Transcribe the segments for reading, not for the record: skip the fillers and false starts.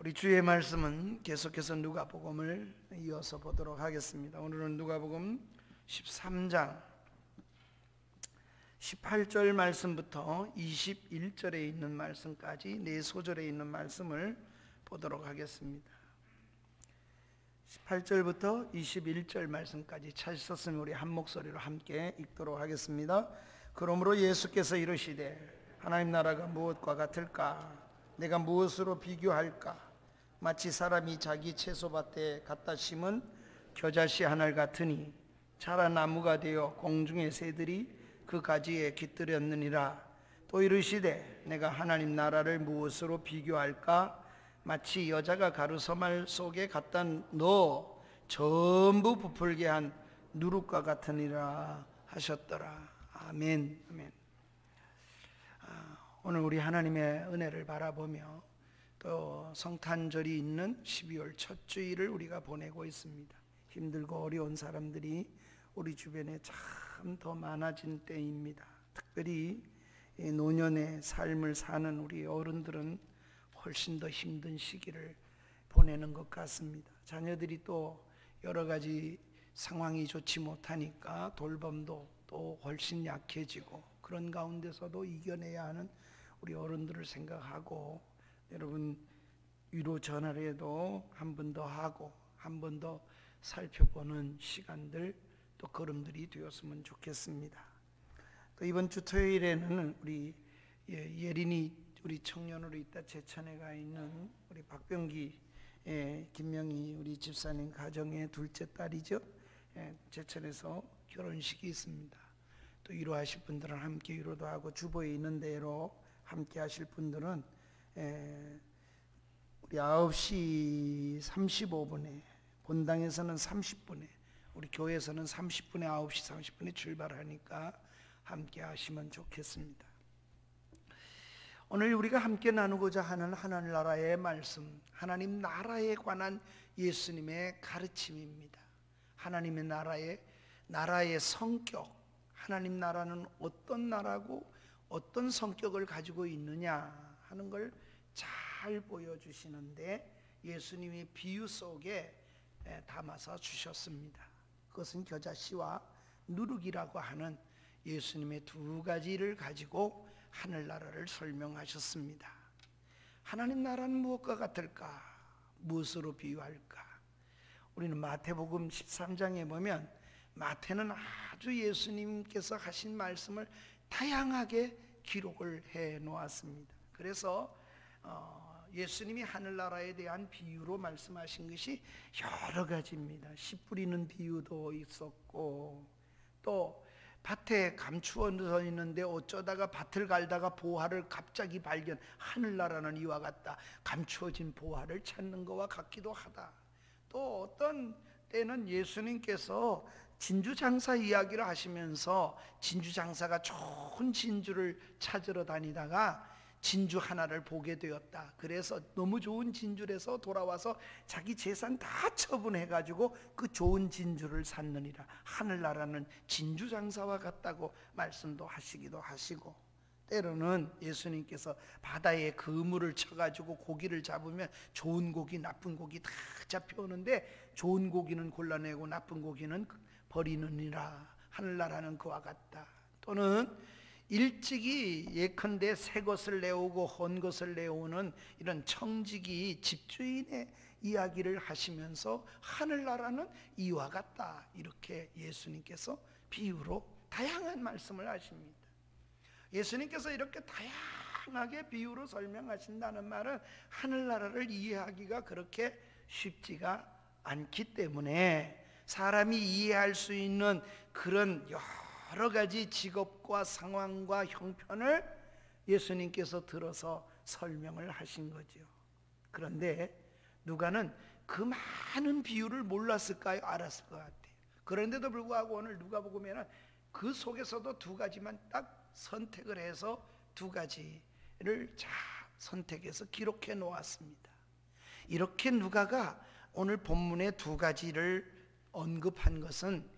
우리 주의 말씀은 계속해서 누가복음을 이어서 보도록 하겠습니다. 오늘은 누가복음 13장 18절 말씀부터 21절에 있는 말씀까지 네 소절에 있는 말씀을 보도록 하겠습니다. 18절부터 21절 말씀까지 찾으셨으면 우리 한 목소리로 함께 읽도록 하겠습니다. 그러므로 예수께서 이르시되 하나님 나라가 무엇과 같을까? 내가 무엇으로 비교할까? 마치 사람이 자기 채소밭에 갖다 심은 겨자씨 하나 같으니 자란 나무가 되어 공중의 새들이 그 가지에 깃들였느니라. 또 이르시되 내가 하나님 나라를 무엇으로 비교할까? 마치 여자가 가루서말 속에 갖다 넣어 전부 부풀게 한 누룩과 같으니라 하셨더라. 아멘. 아멘. 오늘 우리 하나님의 은혜를 바라보며 또 성탄절이 있는 12월 첫 주일을 우리가 보내고 있습니다. 힘들고 어려운 사람들이 우리 주변에 참 더 많아진 때입니다. 특별히 노년의 삶을 사는 우리 어른들은 훨씬 더 힘든 시기를 보내는 것 같습니다. 자녀들이 또 여러 가지 상황이 좋지 못하니까 돌봄도 또 훨씬 약해지고 그런 가운데서도 이겨내야 하는 우리 어른들을 생각하고 여러분 위로 전화를 해도 한 번 더 하고 한 번 더 살펴보는 시간들 또 걸음들이 되었으면 좋겠습니다. 또 이번 주 토요일에는 우리 예린이 우리 청년으로 있다 제천에 가 있는 우리 박병기 김명희 우리 집사님 가정의 둘째 딸이죠. 제천에서 결혼식이 있습니다. 또 위로하실 분들은 함께 위로도 하고 주보에 있는 대로 함께 하실 분들은 우리 9시 35분에 본당에서는 30분에 우리 교회에서는 30분에 9시 30분에 출발하니까 함께 하시면 좋겠습니다. 오늘 우리가 함께 나누고자 하는 하나님 나라의 말씀, 하나님 나라에 관한 예수님의 가르침입니다. 하나님의 나라의 성격, 하나님 나라는 어떤 나라고 어떤 성격을 가지고 있느냐 하는 걸 잘 보여주시는데 예수님이 비유 속에 담아서 주셨습니다. 그것은 겨자씨와 누룩이라고 하는 예수님의 두 가지를 가지고 하늘나라를 설명하셨습니다. 하나님 나라는 무엇과 같을까? 무엇으로 비유할까? 우리는 마태복음 13장에 보면 마태는 아주 예수님께서 하신 말씀을 다양하게 기록을 해 놓았습니다. 그래서 예수님이 하늘나라에 대한 비유로 말씀하신 것이 여러 가지입니다. 씨 뿌리는 비유도 있었고 또 밭에 감추어져 있는데 어쩌다가 밭을 갈다가 보화를 갑자기 발견, 하늘나라는 이와 같다. 감추어진 보화를 찾는 것과 같기도 하다. 또 어떤 때는 예수님께서 진주장사 이야기를 하시면서 진주장사가 좋은 진주를 찾으러 다니다가 진주 하나를 보게 되었다. 그래서 너무 좋은 진주라서 돌아와서 자기 재산 다 처분해가지고 그 좋은 진주를 샀느니라. 하늘나라는 진주장사와 같다고 말씀도 하시기도 하시고, 때로는 예수님께서 바다에 그물을 쳐가지고 고기를 잡으면 좋은 고기 나쁜 고기 다 잡혀오는데 좋은 고기는 골라내고 나쁜 고기는 버리느니라. 하늘나라는 그와 같다. 또는 일찍이 예컨대 새 것을 내오고 헌 것을 내오는 이런 청지기 집주인의 이야기를 하시면서 하늘나라는 이와 같다. 이렇게 예수님께서 비유로 다양한 말씀을 하십니다. 예수님께서 이렇게 다양하게 비유로 설명하신다는 말은 하늘나라를 이해하기가 그렇게 쉽지가 않기 때문에 사람이 이해할 수 있는 그런 여러 가지 직업과 상황과 형편을 예수님께서 들어서 설명을 하신 거죠. 그런데 누가는 그 많은 비유를 몰랐을까요? 알았을 것 같아요. 그런데도 불구하고 오늘 누가복음에는 그 속에서도 두 가지만 딱 선택을 해서 두 가지를 잘 선택해서 기록해 놓았습니다. 이렇게 누가가 오늘 본문의 두 가지를 언급한 것은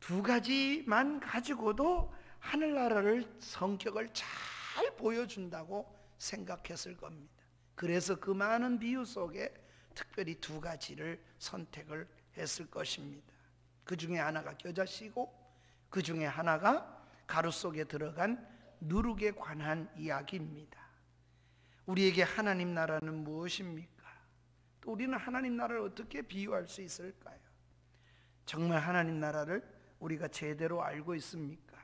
두 가지만 가지고도 하늘나라를 성격을 잘 보여준다고 생각했을 겁니다. 그래서 그 많은 비유 속에 특별히 두 가지를 선택을 했을 것입니다. 그 중에 하나가 겨자씨고 그 중에 하나가 가루 속에 들어간 누룩에 관한 이야기입니다. 우리에게 하나님 나라는 무엇입니까? 또 우리는 하나님 나라를 어떻게 비유할 수 있을까요? 정말 하나님 나라를 우리가 제대로 알고 있습니까?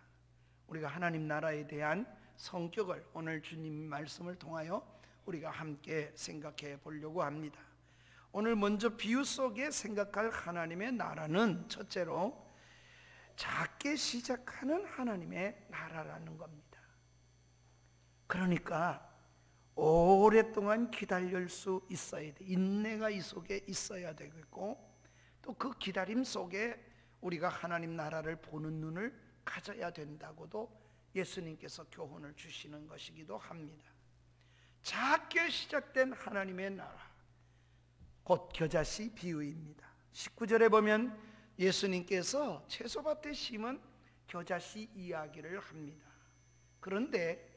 우리가 하나님 나라에 대한 성격을 오늘 주님 말씀을 통하여 우리가 함께 생각해 보려고 합니다. 오늘 먼저 비유 속에 생각할 하나님의 나라는 첫째로 작게 시작하는 하나님의 나라라는 겁니다. 그러니까 오랫동안 기다릴 수 있어야 돼. 인내가 이 속에 있어야 되겠고 또 그 기다림 속에 우리가 하나님 나라를 보는 눈을 가져야 된다고도 예수님께서 교훈을 주시는 것이기도 합니다. 작게 시작된 하나님의 나라, 곧 겨자씨 비유입니다. 19절에 보면 예수님께서 채소밭에 심은 겨자씨 이야기를 합니다. 그런데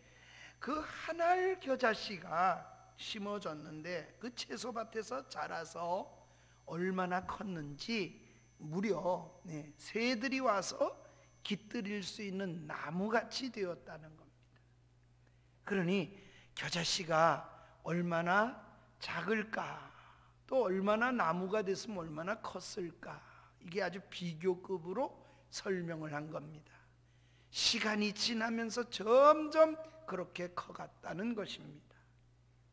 그 한 알 겨자씨가 심어졌는데 그 채소밭에서 자라서 얼마나 컸는지 무려 새들이 와서 깃들일 수 있는 나무같이 되었다는 겁니다. 그러니 겨자씨가 얼마나 작을까, 또 얼마나 나무가 됐으면 얼마나 컸을까, 이게 아주 비교급으로 설명을 한 겁니다. 시간이 지나면서 점점 그렇게 커갔다는 것입니다.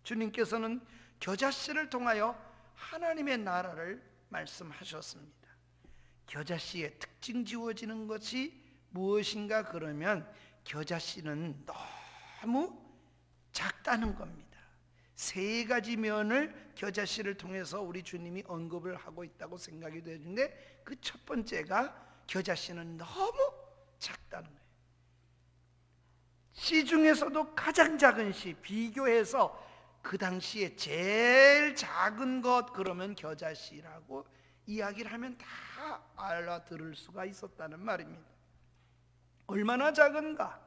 주님께서는 겨자씨를 통하여 하나님의 나라를 말씀하셨습니다. 겨자씨의 특징 지어지는 것이 무엇인가 그러면 겨자씨는 너무 작다는 겁니다. 세 가지 면을 겨자씨를 통해서 우리 주님이 언급을 하고 있다고 생각이 되는데 그 첫 번째가 겨자씨는 너무 작다는 거예요. 씨 중에서도 가장 작은 씨, 비교해서 그 당시에 제일 작은 것 그러면 겨자씨라고 이야기를 하면 다 알아들을 수가 있었다는 말입니다. 얼마나 작은가?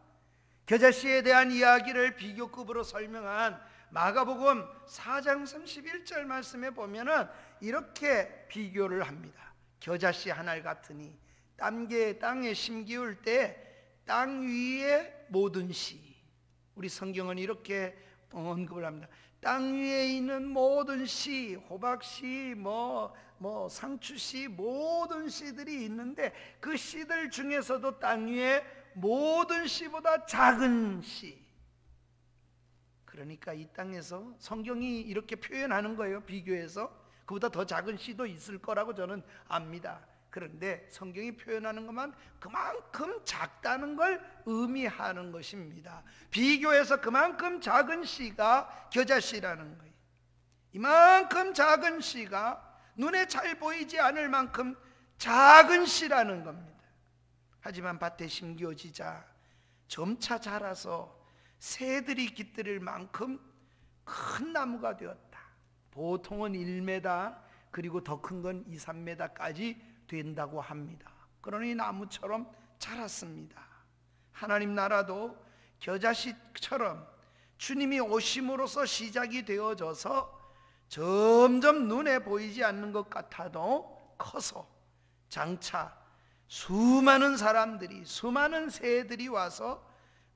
겨자씨에 대한 이야기를 비교급으로 설명한 마가복음 4장 31절 말씀에 보면은 이렇게 비교를 합니다. 겨자씨 한 알 같으니 땅에 심기울 때 땅 위의 모든 씨, 우리 성경은 이렇게 언급을 합니다. 땅 위에 있는 모든 씨, 호박씨, 상추씨, 모든 씨들이 있는데 그 씨들 중에서도 땅 위에 모든 씨보다 작은 씨. 그러니까 이 땅에서 성경이 이렇게 표현하는 거예요. 비교해서 그보다 더 작은 씨도 있을 거라고 저는 압니다. 그런데 성경이 표현하는 것만 그만큼 작다는 걸 의미하는 것입니다. 비교해서 그만큼 작은 씨가 겨자씨라는 거예요. 이만큼 작은 씨가 눈에 잘 보이지 않을 만큼 작은 씨라는 겁니다. 하지만 밭에 심겨지자 점차 자라서 새들이 깃들일 만큼 큰 나무가 되었다. 보통은 1m 그리고 더 큰 건 2, 3m까지 된다고 합니다. 그러니 나무처럼 자랐습니다. 하나님 나라도 겨자씨처럼 주님이 오심으로써 시작이 되어져서 점점 눈에 보이지 않는 것 같아도 커서 장차 수많은 사람들이, 수많은 새들이 와서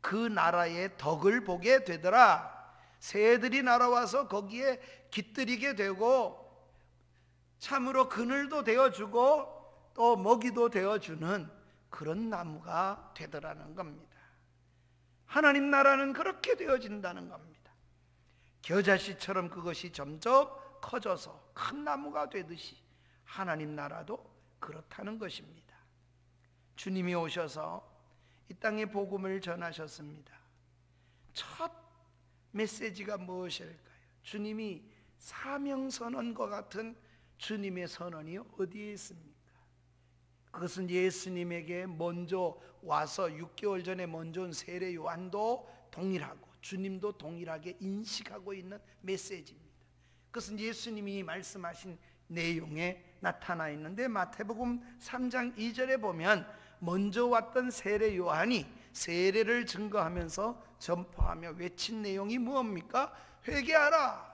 그 나라의 덕을 보게 되더라. 새들이 날아와서 거기에 깃들이게 되고 참으로 그늘도 되어주고 또 먹이도 되어주는 그런 나무가 되더라는 겁니다. 하나님 나라는 그렇게 되어진다는 겁니다. 겨자씨처럼 그것이 점점 커져서 큰 나무가 되듯이 하나님 나라도 그렇다는 것입니다. 주님이 오셔서 이 땅에 복음을 전하셨습니다. 첫 메시지가 무엇일까요? 주님이 사명선언과 같은 주님의 선언이 어디에 있습니까? 그것은 예수님에게 먼저 와서 6개월 전에 먼저 온 세례 요한도 동일하고 주님도 동일하게 인식하고 있는 메시지입니다. 그것은 예수님이 말씀하신 내용에 나타나 있는데 마태복음 3장 2절에 보면 먼저 왔던 세례 요한이 세례를 증거하면서 전파하며 외친 내용이 무엇입니까? 회개하라,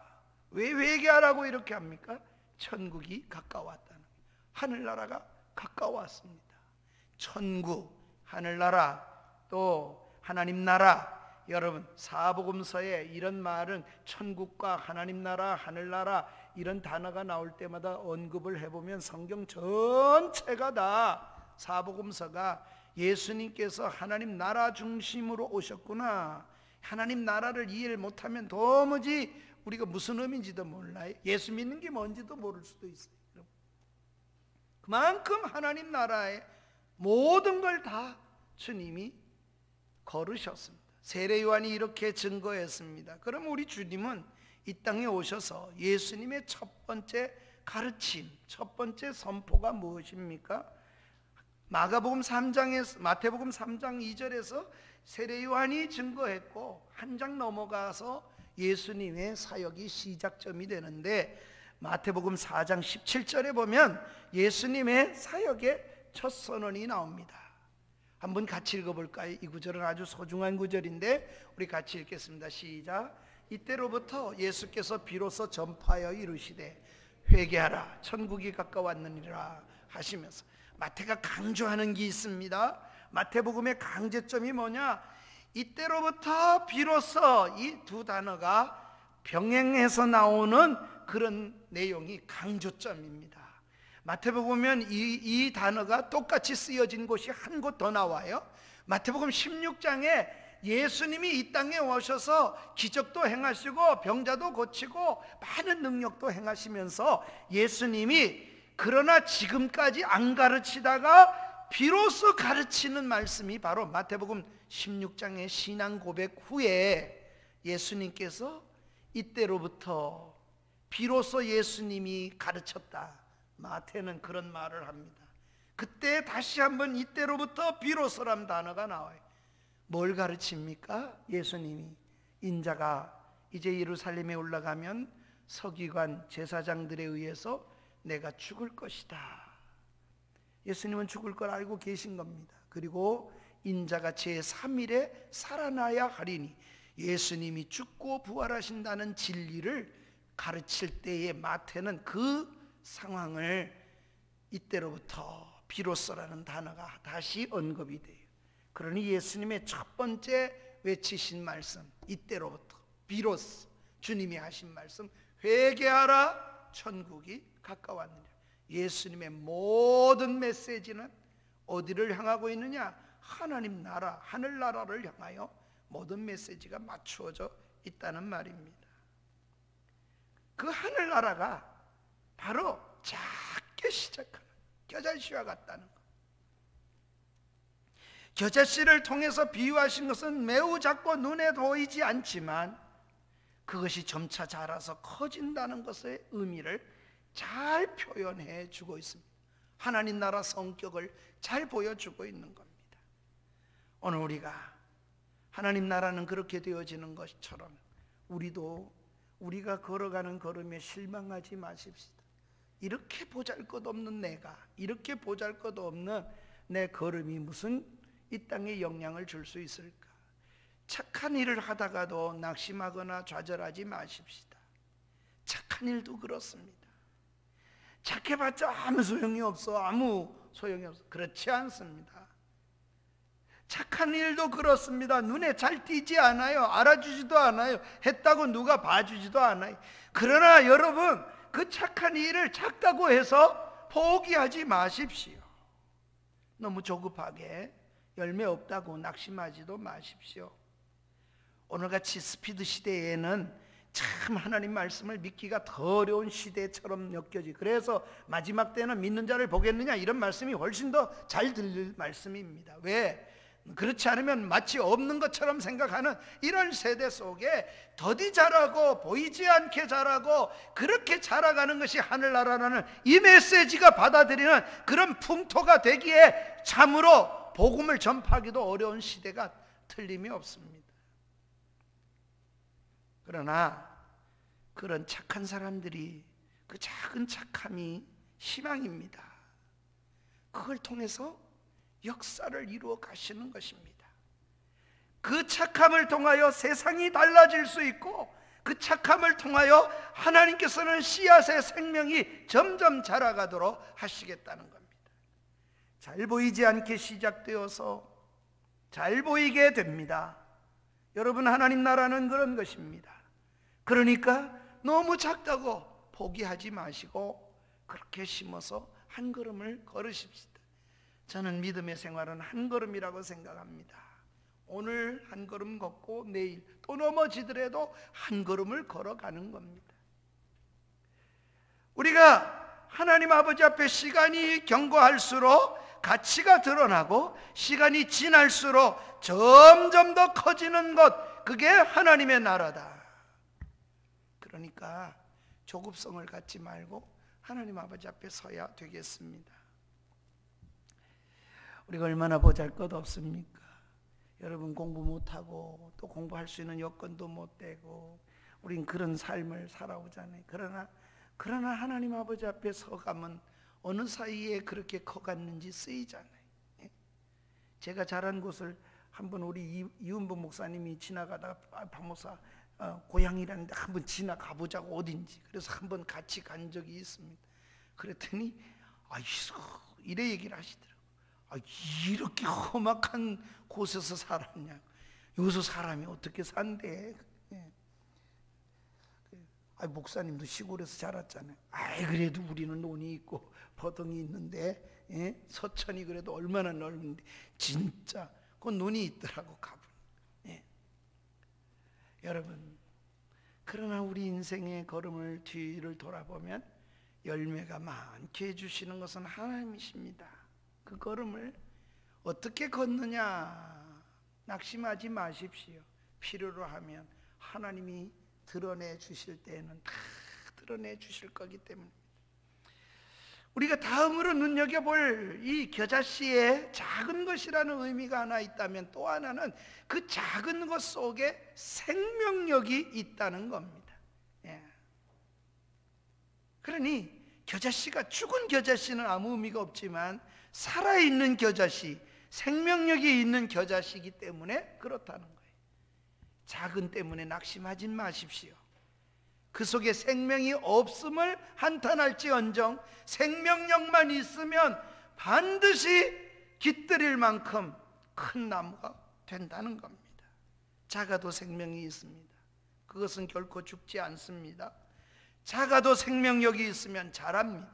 왜 회개하라고 이렇게 합니까? 천국이 가까웠다는, 하늘나라가 가까웠습니다. 천국, 하늘나라, 또 하나님 나라. 여러분, 사복음서에 이런 말은 천국과 하나님 나라, 하늘나라 이런 단어가 나올 때마다 언급을 해보면 성경 전체가 다, 사복음서가 예수님께서 하나님 나라 중심으로 오셨구나, 하나님 나라를 이해를 못하면 도무지 우리가 무슨 의미인지도 몰라요. 예수 믿는 게 뭔지도 모를 수도 있어요. 그만큼 하나님 나라의 모든 걸 다 주님이 걸으셨습니다. 세례 요한이 이렇게 증거했습니다. 그럼 우리 주님은 이 땅에 오셔서 예수님의 첫 번째 가르침, 첫 번째 선포가 무엇입니까? 마태복음 3장 2절에서 세례 요한이 증거했고, 한 장 넘어가서 예수님의 사역이 시작점이 되는데, 마태복음 4장 17절에 보면 예수님의 사역의 첫 선언이 나옵니다. 한번 같이 읽어볼까요? 이 구절은 아주 소중한 구절인데 우리 같이 읽겠습니다. 시작. 이때로부터 예수께서 비로소 전파하여 이르시되 회개하라, 천국이 가까웠느니라 하시면서, 마태가 강조하는 게 있습니다. 마태복음의 강제점이 뭐냐? 이때로부터 비로소, 이 두 단어가 병행해서 나오는 그런 내용이 강조점입니다. 마태복음은 이 단어가 똑같이 쓰여진 곳이 한 곳 더 나와요. 마태복음 16장에 예수님이 이 땅에 오셔서 기적도 행하시고 병자도 고치고 많은 능력도 행하시면서, 예수님이 그러나 지금까지 안 가르치다가 비로소 가르치는 말씀이 바로 마태복음 16장의 신앙 고백 후에 예수님께서 이때로부터 비로소 예수님이 가르쳤다, 마태는 그런 말을 합니다. 그때 다시 한번 이때로부터 비로소란 단어가 나와요. 뭘 가르칩니까? 예수님이 인자가 이제 예루살렘에 올라가면 서기관 제사장들에 의해서 내가 죽을 것이다. 예수님은 죽을 걸 알고 계신 겁니다. 그리고 인자가 제3일에 살아나야 하리니, 예수님이 죽고 부활하신다는 진리를 가르칠 때에 마태는 그 상황을 이때로부터 비로소라는 단어가 다시 언급이 돼요. 그러니 예수님의 첫 번째 외치신 말씀, 이때로부터 비로소 주님이 하신 말씀, 회개하라, 천국이 가까웠느니라. 예수님의 모든 메시지는 어디를 향하고 있느냐? 하나님 나라, 하늘나라를 향하여 모든 메시지가 맞추어져 있다는 말입니다. 그 하늘나라가 바로 작게 시작하는 겨자씨와 같다는 것. 겨자씨를 통해서 비유하신 것은 매우 작고 눈에 보이지 않지만 그것이 점차 자라서 커진다는 것의 의미를 잘 표현해 주고 있습니다. 하나님 나라 성격을 잘 보여주고 있는 겁니다. 오늘 하나님 나라는 그렇게 되어지는 것처럼 우리가 걸어가는 걸음에 실망하지 마십시다. 이렇게 보잘것없는 내가, 이렇게 보잘것없는 내 걸음이 무슨 이 땅에 영향을 줄 수 있을까? 착한 일을 하다가도 낙심하거나 좌절하지 마십시다. 착한 일도 그렇습니다. 착해봤자 아무 소용이 없어. 그렇지 않습니다. 착한 일도 그렇습니다. 눈에 잘 띄지 않아요. 알아주지도 않아요. 했다고 누가 봐주지도 않아요. 그러나 여러분, 그 착한 일을 작다고 해서 포기하지 마십시오. 너무 조급하게 열매 없다고 낙심하지도 마십시오. 오늘같이 스피드 시대에는 참 하나님 말씀을 믿기가 더 어려운 시대처럼 느껴지. 그래서 마지막 때는 믿는 자를 보겠느냐, 이런 말씀이 훨씬 더 잘 들릴 말씀입니다. 왜? 그렇지 않으면 마치 없는 것처럼 생각하는 이런 세대 속에 더디 자라고 보이지 않게 자라고 그렇게 자라가는 것이 하늘나라라는 이 메시지가 받아들이는 그런 풍토가 되기에 참으로 복음을 전파하기도 어려운 시대가 틀림이 없습니다. 그러나 그런 착한 사람들이, 그 작은 착함이 희망입니다. 그걸 통해서 역사를 이루어 가시는 것입니다. 그 착함을 통하여 세상이 달라질 수 있고 그 착함을 통하여 하나님께서는 씨앗의 생명이 점점 자라가도록 하시겠다는 겁니다. 잘 보이지 않게 시작되어서 잘 보이게 됩니다. 여러분, 하나님 나라는 그런 것입니다. 그러니까 너무 작다고 포기하지 마시고 그렇게 심어서 한 걸음을 걸으십시다. 저는 믿음의 생활은 한 걸음이라고 생각합니다. 오늘 한 걸음 걷고 내일 또 넘어지더라도 한 걸음을 걸어가는 겁니다. 우리가 하나님 아버지 앞에 시간이 경과할수록 가치가 드러나고 시간이 지날수록 점점 더 커지는 것, 그게 하나님의 나라다. 그러니까 조급성을 갖지 말고 하나님 아버지 앞에 서야 되겠습니다. 우리가 얼마나 보잘것 없습니까? 여러분, 공부 못하고 또 공부할 수 있는 여건도 못 되고 우린 그런 삶을 살아오잖아요. 그러나 하나님 아버지 앞에 서가면 어느 사이에 그렇게 커갔는지 쓰이잖아요. 제가 자란 곳을 한번 우리 이은복 목사님이 지나가다가 박목사 고향이라는데 한번 지나가 보자고, 어딘지. 그래서 한번 같이 간 적이 있습니다. 그랬더니 이래 얘기를 하시더라고요. 이렇게 험악한 곳에서 살았냐, 여기서 사람이 어떻게 산대. 목사님도 시골에서 자랐잖아요. 그래도 우리는 논이 있고 버덩이 있는데, 서천이 그래도 얼마나 넓은데, 진짜 그 논이 있더라고, 가분. 여러분, 그러나 우리 인생의 걸음을 뒤를 돌아보면 열매가 많게 해주시는 것은 하나님이십니다. 그 걸음을 어떻게 걷느냐 낙심하지 마십시오. 필요로 하면 하나님이 드러내 주실 때에는 다 드러내 주실 거기 때문에. 우리가 다음으로 눈여겨볼 이 겨자씨의 작은 것이라는 의미가 하나 있다면, 또 하나는 그 작은 것 속에 생명력이 있다는 겁니다. 그러니 겨자씨가, 죽은 겨자씨는 아무 의미가 없지만 살아있는 겨자씨, 생명력이 있는 겨자씨이기 때문에 그렇다는 거예요. 작은 때문에 낙심하지 마십시오. 그 속에 생명이 없음을 한탄할지언정 생명력만 있으면 반드시 깃들일 만큼 큰 나무가 된다는 겁니다. 작아도 생명이 있습니다. 그것은 결코 죽지 않습니다. 작아도 생명력이 있으면 자랍니다.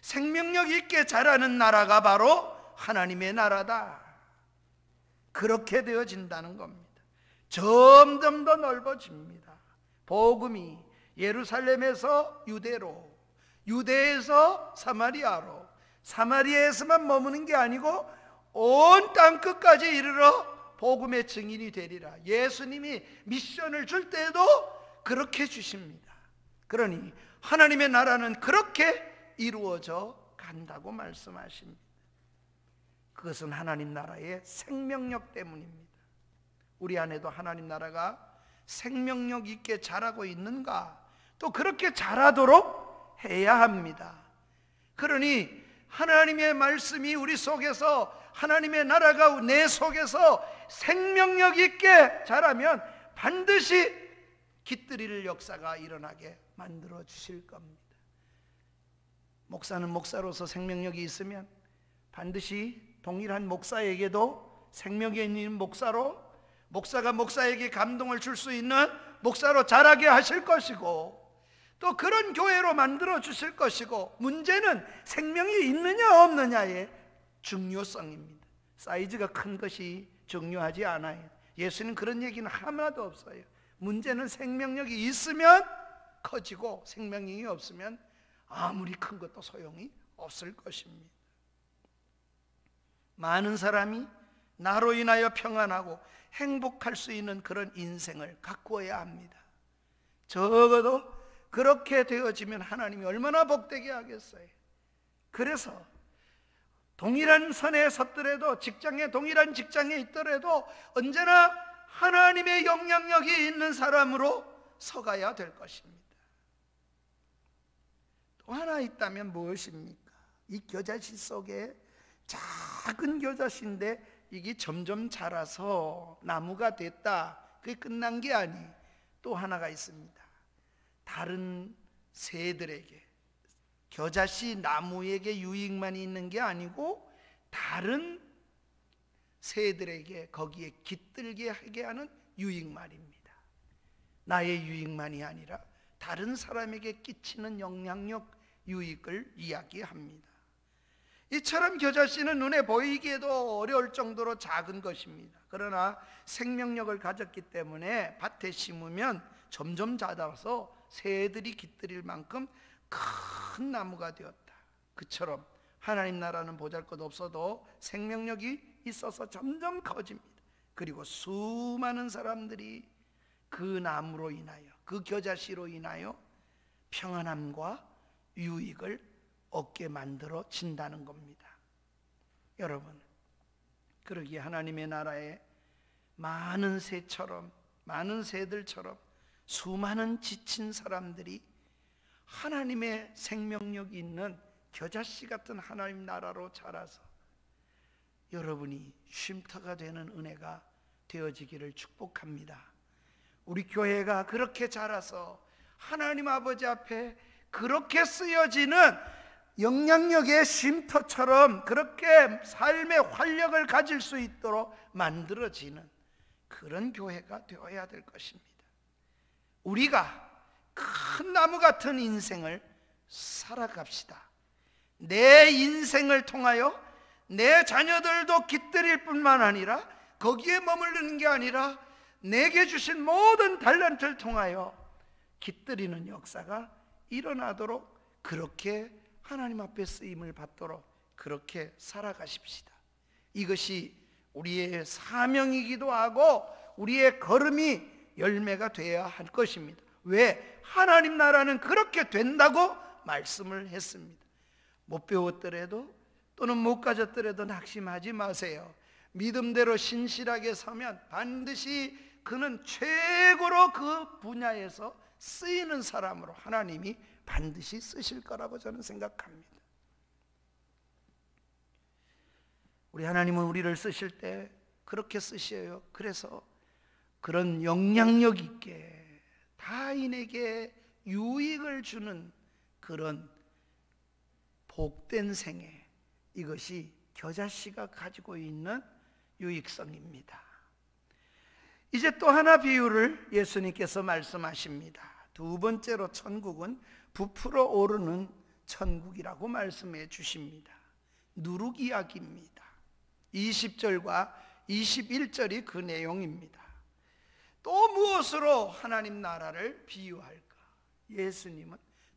생명력 있게 자라는 나라가 바로 하나님의 나라다. 그렇게 되어진다는 겁니다. 점점 더 넓어집니다. 복음이 예루살렘에서 유대로, 유대에서 사마리아로, 사마리아에서만 머무는 게 아니고 온 땅끝까지 이르러 복음의 증인이 되리라. 예수님이 미션을 줄 때에도 그렇게 주십니다. 그러니 하나님의 나라는 그렇게 이루어져 간다고 말씀하십니다. 그것은 하나님 나라의 생명력 때문입니다. 우리 안에도 하나님 나라가 생명력 있게 자라고 있는가? 또 그렇게 자라도록 해야 합니다. 그러니 하나님의 말씀이 우리 속에서, 하나님의 나라가 내 속에서 생명력 있게 자라면 반드시 깃들일 역사가 일어나게 만들어 주실 겁니다. 목사는 목사로서 생명력이 있으면 반드시 동일한 목사에게도 생명이 있는 목사로, 목사가 목사에게 감동을 줄 수 있는 목사로 자라게 하실 것이고, 또 그런 교회로 만들어 주실 것이고, 문제는 생명이 있느냐 없느냐의 중요성입니다. 사이즈가 큰 것이 중요하지 않아요. 예수는 그런 얘기는 하나도 없어요. 문제는 생명력이 있으면 커지고 생명력이 없으면 아무리 큰 것도 소용이 없을 것입니다. 많은 사람이 나로 인하여 평안하고 행복할 수 있는 그런 인생을 가꾸어야 합니다. 적어도 그렇게 되어지면 하나님이 얼마나 복되게 하겠어요. 그래서 동일한 선에 섰더라도, 직장에 동일한 직장에 있더라도 언제나 하나님의 영향력이 있는 사람으로 서가야 될 것입니다. 또 하나 있다면 무엇입니까? 이 겨자씨 속에 작은 겨자씨인데 이게 점점 자라서 나무가 됐다, 그게 끝난 게 아니, 또 하나가 있습니다. 다른 새들에게, 겨자씨 나무에게 유익만이 있는 게 아니고 다른 새들에게 거기에 깃들게 하게 하는 유익만입니다. 나의 유익만이 아니라 다른 사람에게 끼치는 영향력, 유익을 이야기합니다. 이처럼 겨자씨는 눈에 보이기에도 어려울 정도로 작은 것입니다. 그러나 생명력을 가졌기 때문에 밭에 심으면 점점 자라서 새들이 깃들일 만큼 큰 나무가 되었다. 그처럼 하나님 나라는 보잘것없어도 생명력이 있어서 점점 커집니다. 그리고 수많은 사람들이 그 나무로 인하여, 그 겨자씨로 인하여 평안함과 유익을 얻게 만들어진다는 겁니다. 여러분, 그러기에 하나님의 나라에 많은 새처럼, 많은 새들처럼 수많은 지친 사람들이 하나님의 생명력이 있는 겨자씨 같은 하나님 나라로 자라서 여러분이 쉼터가 되는 은혜가 되어지기를 축복합니다. 우리 교회가 그렇게 자라서 하나님 아버지 앞에 그렇게 쓰여지는 영향력의 쉼터처럼 그렇게 삶의 활력을 가질 수 있도록 만들어지는 그런 교회가 되어야 될 것입니다. 우리가 큰 나무 같은 인생을 살아갑시다. 내 인생을 통하여 내 자녀들도 깃들일 뿐만 아니라 거기에 머무르는 게 아니라 내게 주신 모든 달란트를 통하여 깃들이는 역사가 일어나도록 그렇게 하나님 앞에 쓰임을 받도록 그렇게 살아가십시다. 이것이 우리의 사명이기도 하고 우리의 걸음이 열매가 되어야 할 것입니다. 왜? 하나님 나라는 그렇게 된다고 말씀을 했습니다. 못 배웠더라도 또는 못 가졌더라도 낙심하지 마세요. 믿음대로 신실하게 서면 반드시 그는 최고로 그 분야에서 쓰이는 사람으로 하나님이 반드시 쓰실 거라고 저는 생각합니다. 우리 하나님은 우리를 쓰실 때 그렇게 쓰셔요. 그래서 그런 영향력 있게 타인에게 유익을 주는 그런 복된 생애, 이것이 겨자씨가 가지고 있는 유익성입니다. 이제 또 하나 비유를 예수님께서 말씀하십니다. 두 번째로 천국은 부풀어 오르는 천국이라고 말씀해 주십니다. 누룩 이야기입니다. 20절과 21절이 그 내용입니다. 또 무엇으로 하나님 나라를 비유할까? 예수님은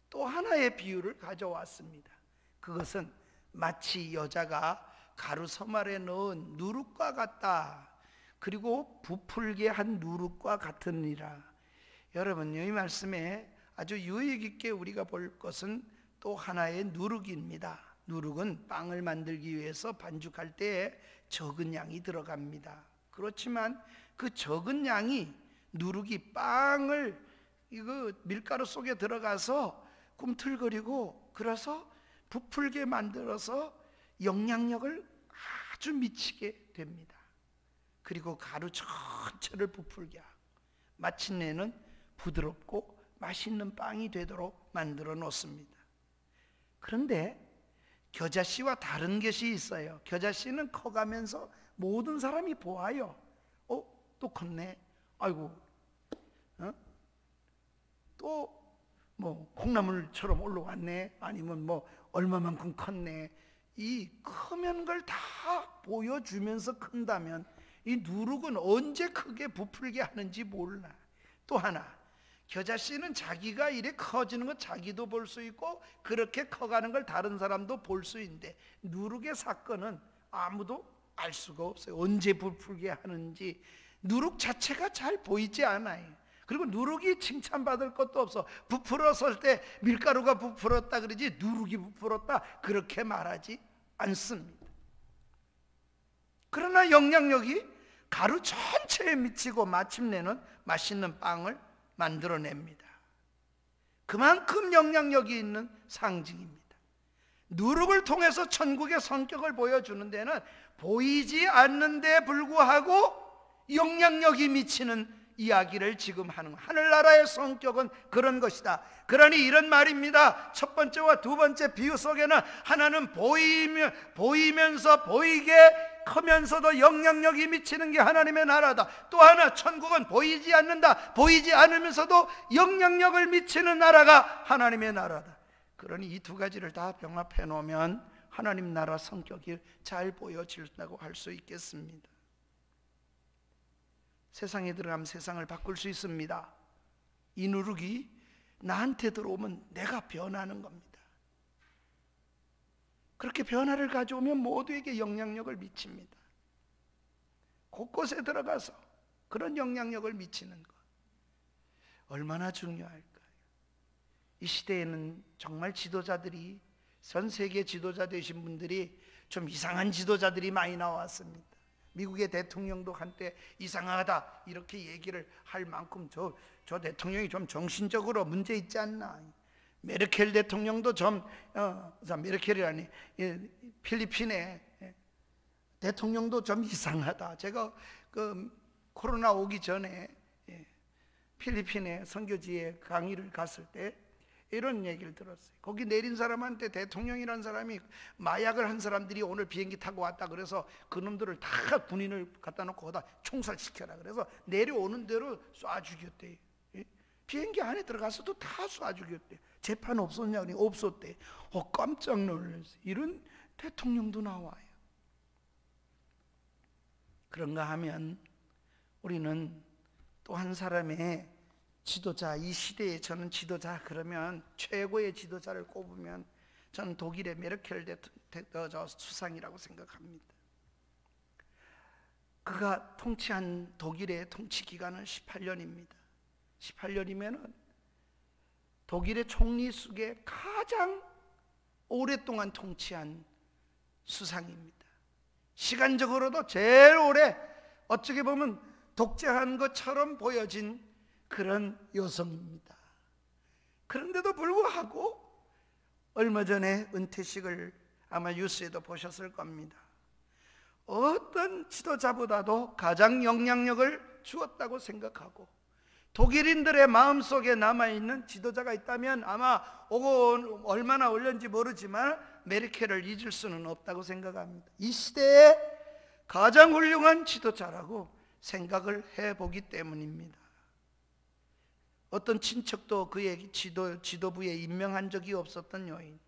또 하나의 비유를 가져왔습니다. 그것은 마치 여자가 가루 서말에 넣은 누룩과 같다. 그리고 부풀게 한 누룩과 같으니라. 여러분, 이 말씀에 아주 유익 있게 우리가 볼 것은 또 하나의 누룩입니다. 누룩은 빵을 만들기 위해서 반죽할 때에 적은 양이 들어갑니다. 그렇지만 그 적은 양이 누룩이 빵을 이거 밀가루 속에 들어가서 꿈틀거리고 그래서 부풀게 만들어서 영향력을 아주 미치게 됩니다. 그리고 가루 전체를 부풀게 하고 마침내는 부드럽고 맛있는 빵이 되도록 만들어 놓습니다. 그런데 겨자씨와 다른 것이 있어요. 겨자씨는 커가면서 모든 사람이 보아요. 또 컸네. 아이고, 또 뭐 콩나물처럼 올라왔네. 아니면 뭐 얼마만큼 컸네. 이 크면 걸 다 보여주면서 큰다면 이 누룩은 언제 크게 부풀게 하는지 몰라. 또 하나, 겨자씨는 자기가 이래 커지는 거 자기도 볼 수 있고 그렇게 커가는 걸 다른 사람도 볼 수 있는데 누룩의 사건은 아무도 알 수가 없어요. 언제 부풀게 하는지 누룩 자체가 잘 보이지 않아요. 그리고 누룩이 칭찬받을 것도 없어. 부풀었을 때 밀가루가 부풀었다 그러지 누룩이 부풀었다 그렇게 말하지 않습니다. 그러나 영향력이 가루 전체에 미치고 마침내는 맛있는 빵을 만들어냅니다. 그만큼 영향력이 있는 상징입니다. 누룩을 통해서 천국의 성격을 보여주는 데는 보이지 않는 데 불구하고 영향력이 미치는 이야기를 지금 하는 거예요. 하늘나라의 성격은 그런 것이다. 그러니 이런 말입니다. 첫 번째와 두 번째 비유 속에는 하나는 보이면서 보이게 크면서도 영향력이 미치는 게 하나님의 나라다. 또 하나 천국은 보이지 않는다. 보이지 않으면서도 영향력을 미치는 나라가 하나님의 나라다. 그러니 이 두 가지를 다 병합해 놓으면 하나님 나라 성격이 잘 보여진다고 할 수 있겠습니다. 세상에 들어가면 세상을 바꿀 수 있습니다. 이 누룩이 나한테 들어오면 내가 변하는 겁니다. 그렇게 변화를 가져오면 모두에게 영향력을 미칩니다. 곳곳에 들어가서 그런 영향력을 미치는 것, 얼마나 중요할까요? 이 시대에는 정말 지도자들이, 전 세계 지도자 되신 분들이 좀 이상한 지도자들이 많이 나왔습니다. 미국의 대통령도 한때 이상하다 이렇게 얘기를 할 만큼 저 대통령이 좀 정신적으로 문제 있지 않나. 메르켈 대통령도 메르켈이라니, 필리핀의 대통령도 좀 이상하다. 제가 코로나 오기 전에 필리핀의 선교지에 강의를 갔을 때 이런 얘기를 들었어요. 거기 내린 사람한테 대통령이라는 사람이 마약을 한 사람들이 오늘 비행기 타고 왔다 그래서 그놈들을 다 군인을 갖다 놓고 거기다 총살시켜라 그래서 내려오는 대로 쏴 죽였대요. 비행기 안에 들어가서도 다 쏴 죽였대요. 재판 없었냐? 없었대. 깜짝 놀랐어요. 이런 대통령도 나와요. 그런가 하면 우리는 또 한 사람의 지도자, 이 시대에 저는 지도자 그러면 최고의 지도자를 꼽으면 저는 독일의 메르켈 수상이라고 생각합니다. 그가 통치한 독일의 통치 기간은 18년입니다. 18년이면 독일의 총리 속에 가장 오랫동안 통치한 수상입니다. 시간적으로도 제일 오래, 어떻게 보면 독재한 것처럼 보여진 그런 여성입니다. 그런데도 불구하고 얼마 전에 은퇴식을 아마 뉴스에도 보셨을 겁니다. 어떤 지도자보다도 가장 영향력을 주었다고 생각하고 독일인들의 마음속에 남아있는 지도자가 있다면 아마 오고 얼마나 올렸는지 모르지만 메르켈을 잊을 수는 없다고 생각합니다. 이 시대에 가장 훌륭한 지도자라고 생각을 해보기 때문입니다. 어떤 친척도 그의 지도부에 임명한 적이 없었던 여인,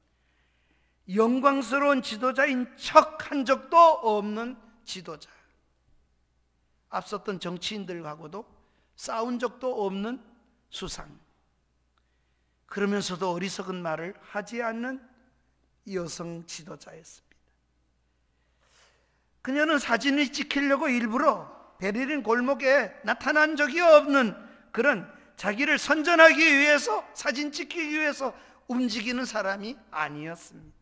영광스러운 지도자인 척한 적도 없는 지도자, 앞섰던 정치인들하고도 싸운 적도 없는 수상, 그러면서도 어리석은 말을 하지 않는 여성 지도자였습니다. 그녀는 사진을 찍히려고 일부러 베를린 골목에 나타난 적이 없는 그런 자기를 선전하기 위해서, 사진 찍기 위해서 움직이는 사람이 아니었습니다.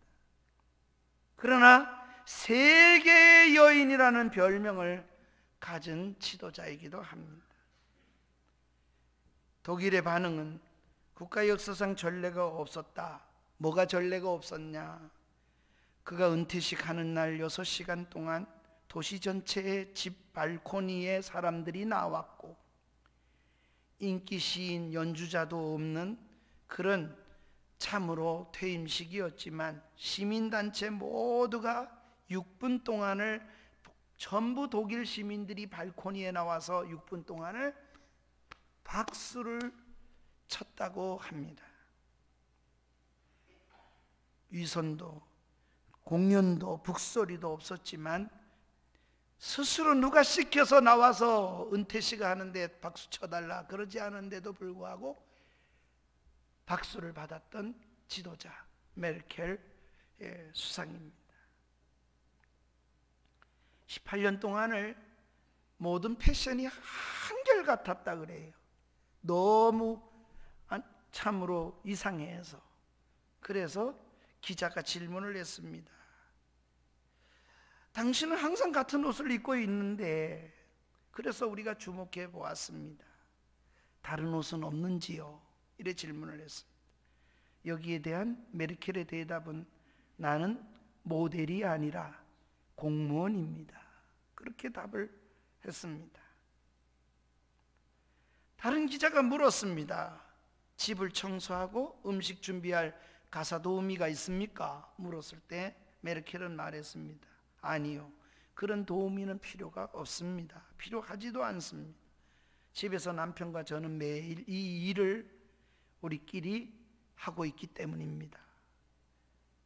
그러나 세계의 여인이라는 별명을 가진 지도자이기도 합니다. 독일의 반응은 국가 역사상 전례가 없었다. 뭐가 전례가 없었냐? 그가 은퇴식 하는 날 6시간 동안 도시 전체의 집 발코니에 사람들이 나왔고 인기 시인, 연주자도 없는 그런 참으로 퇴임식이었지만 시민단체 모두가 6분 동안을, 전부 독일 시민들이 발코니에 나와서 6분 동안을 박수를 쳤다고 합니다. 위선도 공연도 북소리도 없었지만 스스로 누가 시켜서 나와서 은퇴식 하는데 박수 쳐달라 그러지 않은데도 불구하고 박수를 받았던 지도자 메르켈 수상입니다. 18년 동안을 모든 패션이 한결같았다 그래요. 너무 참으로 이상해서. 그래서 기자가 질문을 했습니다. 당신은 항상 같은 옷을 입고 있는데, 그래서 우리가 주목해 보았습니다. 다른 옷은 없는지요? 이래 질문을 했습니다. 여기에 대한 메르켈의 대답은 나는 모델이 아니라 공무원입니다. 그렇게 답을 했습니다. 다른 기자가 물었습니다. 집을 청소하고 음식 준비할 가사 도우미가 있습니까? 물었을 때 메르켈은 말했습니다. 아니요, 그런 도우미는 필요가 없습니다. 필요하지도 않습니다. 집에서 남편과 저는 매일 이 일을 우리끼리 하고 있기 때문입니다.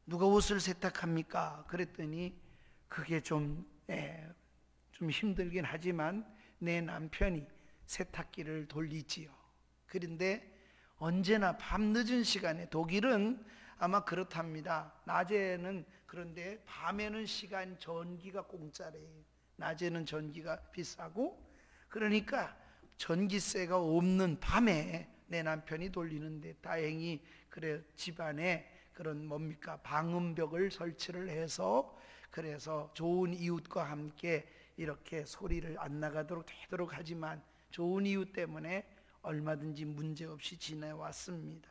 누가 옷을 세탁합니까? 그랬더니 그게 좀 힘들긴 하지만 내 남편이 세탁기를 돌리지요. 그런데 언제나 밤늦은 시간에, 독일은 아마 그렇답니다. 낮에는, 그런데 밤에는 전기가 공짜래요. 낮에는 전기가 비싸고, 그러니까 전기세가 없는 밤에 내 남편이 돌리는데, 다행히 그래 집안에 그런 방음벽을 설치를 해서, 그래서 좋은 이웃과 함께 이렇게 소리를 안 나가도록 되도록 하지만 좋은 이웃 때문에 얼마든지 문제없이 지내왔습니다.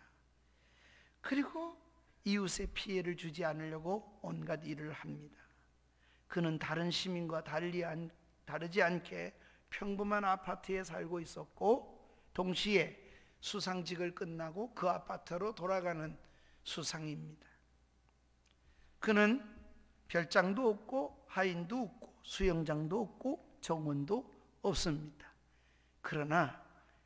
그리고 이웃에 피해를 주지 않으려고 온갖 일을 합니다. 그는 다른 시민과 다르지 않게 평범한 아파트에 살고 있었고, 동시에 수상직을 끝나고 그 아파트로 돌아가는 수상입니다. 그는 별장도 없고 하인도 없고 수영장도 없고 정원도 없습니다. 그러나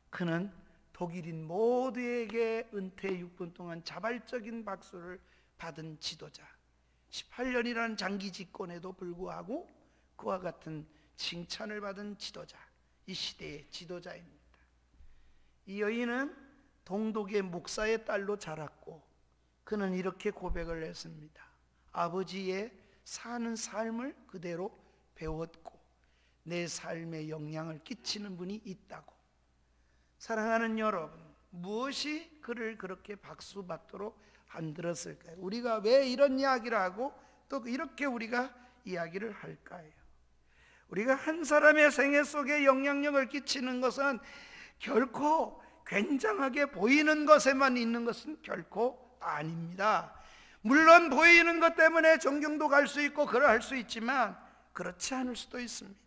그는 독일인 모두에게 은퇴 6분 동안 자발적인 박수를 받은 지도자, 18년이라는 장기 집권에도 불구하고 그와 같은 칭찬을 받은 지도자, 이 시대의 지도자입니다. 이 여인은 동독의 목사의 딸로 자랐고, 그는 이렇게 고백을 했습니다. 아버지의 사는 삶을 그대로 배웠고 내 삶에 영향을 끼치는 분이 있다고. 사랑하는 여러분, 무엇이 그를 그렇게 박수받도록 만들었을까요? 우리가 왜 이런 이야기를 하고 또 이렇게 우리가 이야기를 할까요? 우리가 한 사람의 생애 속에 영향력을 끼치는 것은 결코 굉장하게 보이는 것에만 있는 것은 결코 아닙니다. 물론 보이는 것 때문에 존경도 갈 수 있고 그러할 수 있지만 그렇지 않을 수도 있습니다.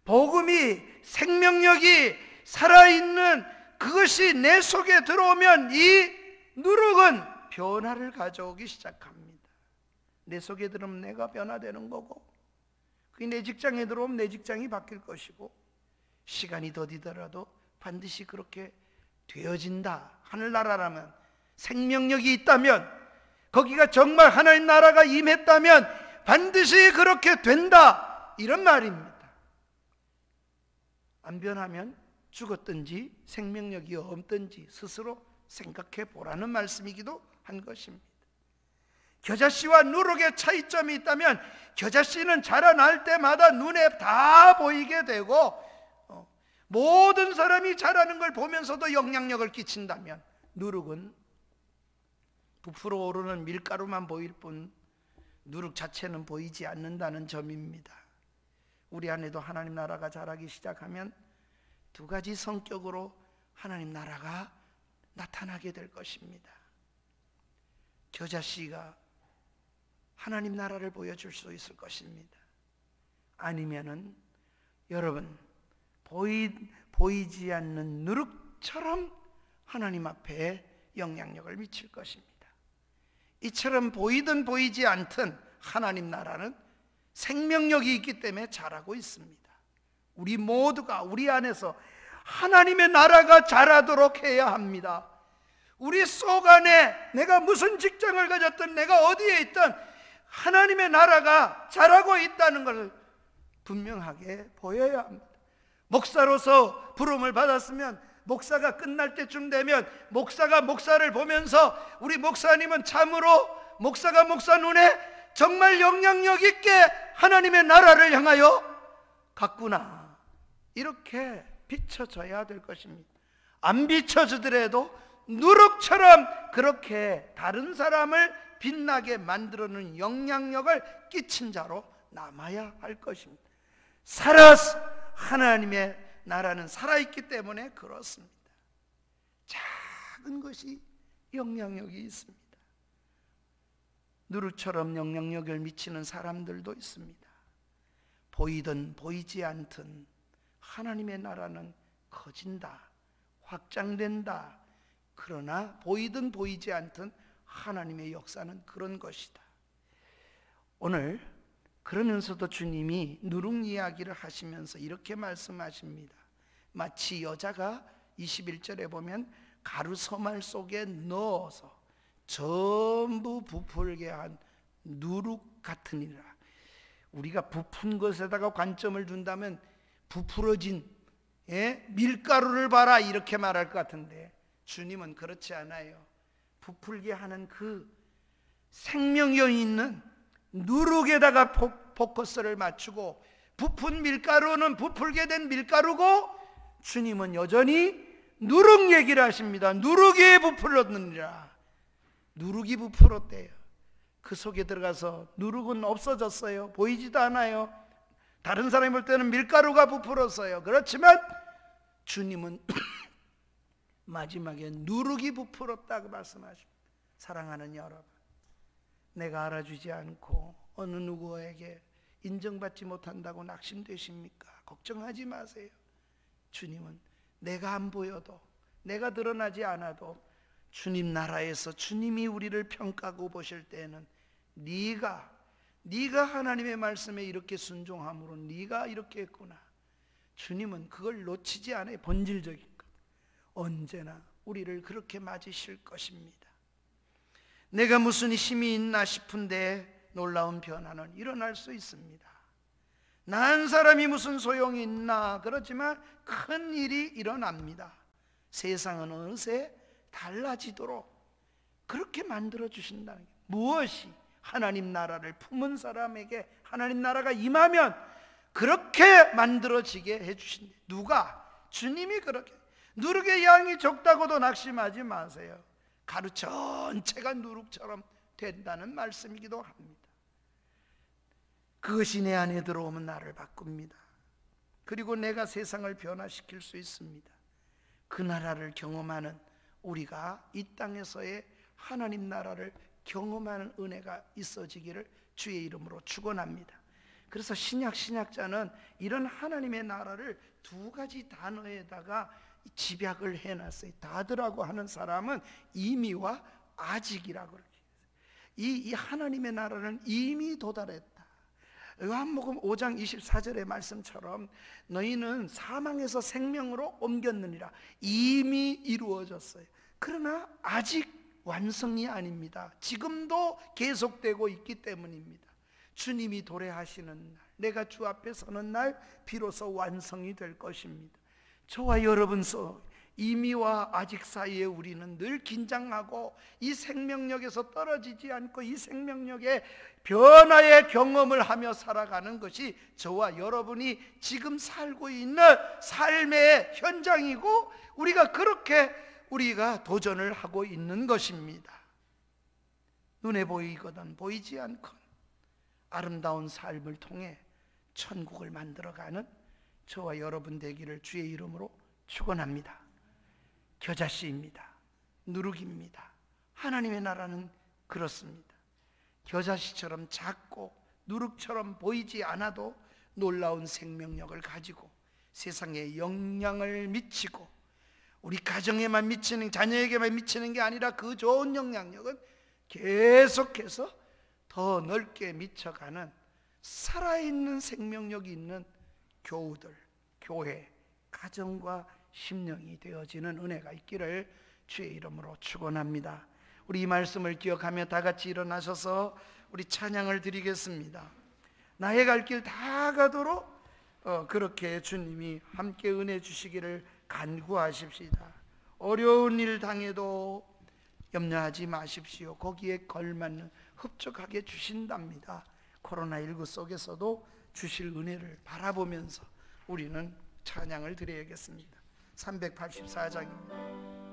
복음이, 생명력이 살아있는 그것이 내 속에 들어오면 이 누룩은 변화를 가져오기 시작합니다. 내 속에 들어오면 내가 변화되는 거고, 그게 내 직장에 들어오면 내 직장이 바뀔 것이고, 시간이 더디더라도 반드시 그렇게 되어진다. 하늘나라라면, 생명력이 있다면, 거기가 정말 하나님 나라가 임했다면 반드시 그렇게 된다, 이런 말입니다. 안 변하면 죽었든지 생명력이 없든지 스스로 생각해 보라는 말씀이기도 한 것입니다. 겨자씨와 누룩의 차이점이 있다면 겨자씨는 자라날 때마다 눈에 다 보이게 되고 모든 사람이 자라는 걸 보면서도 영향력을 끼친다면, 누룩은 부풀어 오르는 밀가루만 보일 뿐 누룩 자체는 보이지 않는다는 점입니다. 우리 안에도 하나님 나라가 자라기 시작하면 두 가지 성격으로 하나님 나라가 나타나게 될 것입니다. 겨자씨가 하나님 나라를 보여줄 수 있을 것입니다. 아니면은 여러분, 보이지 않는 누룩처럼 하나님 앞에 영향력을 미칠 것입니다. 이처럼 보이든 보이지 않든 하나님 나라는 생명력이 있기 때문에 자라고 있습니다. 우리 모두가 우리 안에서 하나님의 나라가 자라도록 해야 합니다. 우리 속 안에 내가 무슨 직장을 가졌든 내가 어디에 있든 하나님의 나라가 자라고 있다는 것을 분명하게 보여야 합니다. 목사로서 부름을 받았으면 목사가 끝날 때쯤 되면 목사가 목사를 보면서 우리 목사님은 참으로 목사가 목사 눈에 정말 영향력 있게 하나님의 나라를 향하여 갔구나, 이렇게 비춰져야 될 것입니다. 안 비춰지더라도 누룩처럼 그렇게 다른 사람을 빛나게 만들어놓은 영향력을 끼친 자로 남아야 할 것입니다. 살아서 하나님의 나라는 살아있기 때문에 그렇습니다. 작은 것이 영향력이 있습니다. 누룩처럼 영향력을 미치는 사람들도 있습니다. 보이든 보이지 않든 하나님의 나라는 커진다. 확장된다. 그러나 보이든 보이지 않든 하나님의 역사는 그런 것이다. 오늘 그러면서도 주님이 누룩 이야기를 하시면서 이렇게 말씀하십니다. 마치 여자가 21절에 보면 가루서말 속에 넣어서 전부 부풀게 한 누룩 같으니라. 우리가 부푼 것에다가 관점을 둔다면 부풀어진 밀가루를 봐라 이렇게 말할 것 같은데, 주님은 그렇지 않아요. 부풀게 하는 그 생명력이 있는 누룩에다가 포커스를 맞추고, 부푼 밀가루는 부풀게 된 밀가루고, 주님은 여전히 누룩 얘기를 하십니다. 누룩이 부풀었느니라. 누룩이 부풀었대요. 그 속에 들어가서 누룩은 없어졌어요. 보이지도 않아요. 다른 사람이 볼 때는 밀가루가 부풀었어요. 그렇지만 주님은 마지막에 누룩이 부풀었다고 말씀하십니다. 사랑하는 여러분, 내가 알아주지 않고 어느 누구에게 인정받지 못한다고 낙심되십니까? 걱정하지 마세요. 주님은 내가 안 보여도, 내가 드러나지 않아도 주님 나라에서 주님이 우리를 평가하고 보실 때에는 네가 하나님의 말씀에 이렇게 순종함으로 네가 이렇게 했구나. 주님은 그걸 놓치지 않아요. 본질적인 것. 언제나 우리를 그렇게 맞으실 것입니다. 내가 무슨 힘이 있나 싶은데 놀라운 변화는 일어날 수 있습니다. 나 한 사람이 무슨 소용이 있나, 그렇지만 큰 일이 일어납니다. 세상은 어느새 달라지도록 그렇게 만들어 주신다는 게, 무엇이 하나님 나라를 품은 사람에게 하나님 나라가 임하면 그렇게 만들어지게 해주신다. 누가? 주님이 그렇게. 누룩의 양이 적다고도 낙심하지 마세요. 가루 전체가 누룩처럼 된다는 말씀이기도 합니다. 그것이 내 안에 들어오면 나를 바꿉니다. 그리고 내가 세상을 변화시킬 수 있습니다. 그 나라를 경험하는 우리가 이 땅에서의 하나님 나라를 경험하는 은혜가 있어지기를 주의 이름으로 축원합니다. 그래서 신약자는 이런 하나님의 나라를 두 가지 단어에다가 집약을 해놨어요. 다들하고 하는 사람은 이미와 아직이라고 그렇게. 이 하나님의 나라는 이미 도달했다. 요한복음 5장 24절의 말씀처럼 너희는 사망에서 생명으로 옮겼느니라. 이미 이루어졌어요. 그러나 아직 완성이 아닙니다. 지금도 계속되고 있기 때문입니다. 주님이 도래하시는 날, 내가 주 앞에 서는 날 비로소 완성이 될 것입니다. 저와 여러분 이미와 아직 사이에 우리는 늘 긴장하고 이 생명력에서 떨어지지 않고 이 생명력의 변화의 경험을 하며 살아가는 것이 저와 여러분이 지금 살고 있는 삶의 현장이고, 우리가 도전을 하고 있는 것입니다. 눈에 보이거든 보이지 않건 아름다운 삶을 통해 천국을 만들어가는 저와 여러분 되기를 주의 이름으로 축원합니다. 겨자씨입니다. 누룩입니다. 하나님의 나라는 그렇습니다. 겨자씨처럼 작고 누룩처럼 보이지 않아도 놀라운 생명력을 가지고 세상에 영향을 미치고, 우리 가정에만 미치는, 자녀에게만 미치는 게 아니라 그 좋은 영향력은 계속해서 더 넓게 미쳐가는 살아있는 생명력이 있는 교우들, 교회, 가정과 심령이 되어지는 은혜가 있기를 주의 이름으로 축원합니다. 우리 이 말씀을 기억하며 다 같이 일어나셔서 우리 찬양을 드리겠습니다. 나의 갈 길 다 가도록 그렇게 주님이 함께 은혜 주시기를 간구하십시다. 어려운 일 당해도 염려하지 마십시오. 거기에 걸맞는 흡족하게 주신답니다. 코로나19 속에서도 주실 은혜를 바라보면서 우리는 찬양을 드려야겠습니다. 384장입니다.